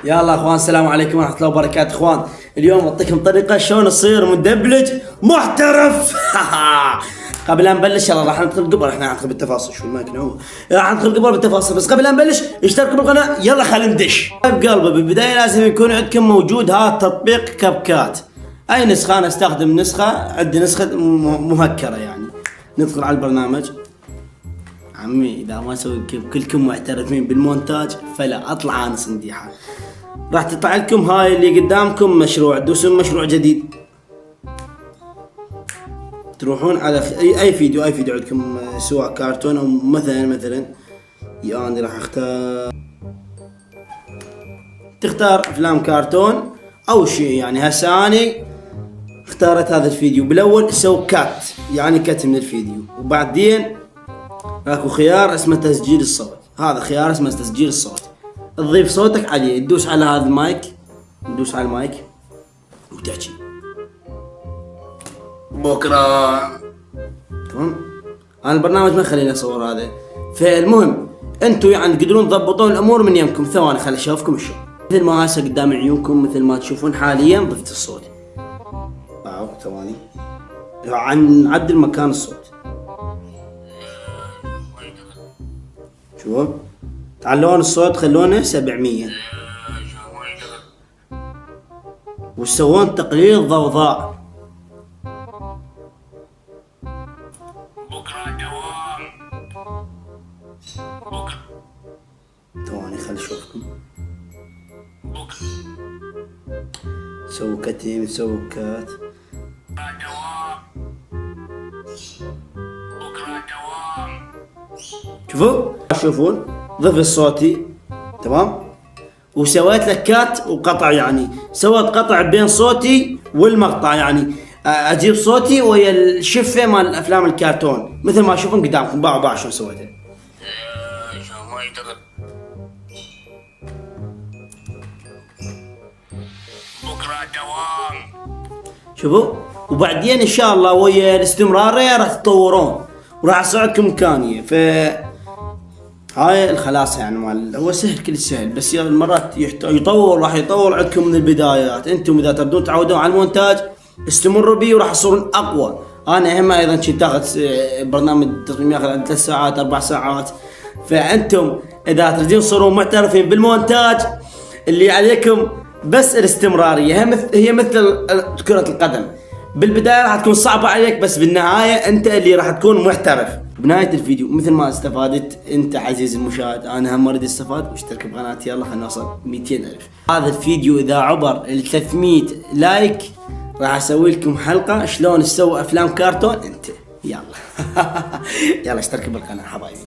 يلا اخوان، السلام عليكم ورحمه الله وبركاته. اخوان اليوم اعطيكم طريقه شلون تصير مدبلج محترف. قبل ان نبلش يلا راح ندخل قبل، احنا ندخل بالتفاصيل. شو الماكينه هو راح ندخل قبل بالتفاصيل، بس قبل ان نبلش اشتركوا بالقناه. يلا خلينا ندش. بقلبه بالبدايه لازم يكون عندكم موجود هذا التطبيق كاب كات. اي نسخه، انا استخدم نسخه، عندي نسخه مهكره يعني. ندخل على البرنامج. عمي اذا ما اسوي كلكم معترفين بالمونتاج فلا اطلع انا صنديحه. راح تطلع لكم هاي اللي قدامكم مشروع، دوسون مشروع جديد. تروحون على اي فيديو عندكم سواء كرتون او مثلا يعني راح تختار افلام كرتون او شيء. يعني هسه اني اختارت هذا الفيديو. بالاول سوي كات يعني كت من الفيديو، وبعدين اكو خيار اسمه تسجيل الصوت. هذا خيار اسمه تسجيل الصوت، تضيف صوتك عليه، تدوس على هذا المايك، تدوس على المايك وتحكي بكره. تمام. انا البرنامج ما خليني اصور هذا. فالمهم انتم يعني تقدرون تضبطون الامور من يمكم. ثواني خلي اشوفكم الشغل. مثل ما هسه قدام عيونكم مثل ما تشوفون حاليا ضفت الصوت. ثواني نعدل مكان الصوت. شوف تعلون الصوت خلونه 700، وتسوون تقليل ضوضاء. ثواني خلي اشوفكم. سووا كتيم، سووا كات. شوفون ضف الصوتي. تمام. وسويت لك كات وقطع، يعني سويت قطع بين صوتي والمقطع. يعني اجيب صوتي ويا الشفه مال الافلام الكرتون مثل ما تشوفون قدامكم. باع شلون سويته. شوفوا. وبعدين ان شاء الله ويا الاستمرارية راح تطورون وراح اساعدكم امكانيه. هاي الخلاصه يعني مال هو سهل، كل سهل، بس يعني مرات يطور، راح يطور عندكم من البدايات. انتم اذا تبدون تعودون على المونتاج استمروا بيه وراح تصيرون اقوى. انا هم ايضا كنت تاخذ برنامج التصميم ياخذ 3 ساعات 4 ساعات. فانتم اذا تريدون تصيرون محترفين بالمونتاج اللي عليكم بس الاستمراريه. هي مثل كرة القدم، بالبداية راح تكون صعبة عليك، بس بالنهاية انت اللي راح تكون محترف. بنهاية الفيديو مثل ما استفادت انت عزيزي المشاهد، انا هم اريد استفاد واشترك بقناتي. يلا خلينا نوصل 200,000. هذا الفيديو اذا عبر ال 300 لايك راح اسوي لكم حلقة شلون تسوي افلام كرتون انت. يلا. يلا اشترك بالقناة حبايبي.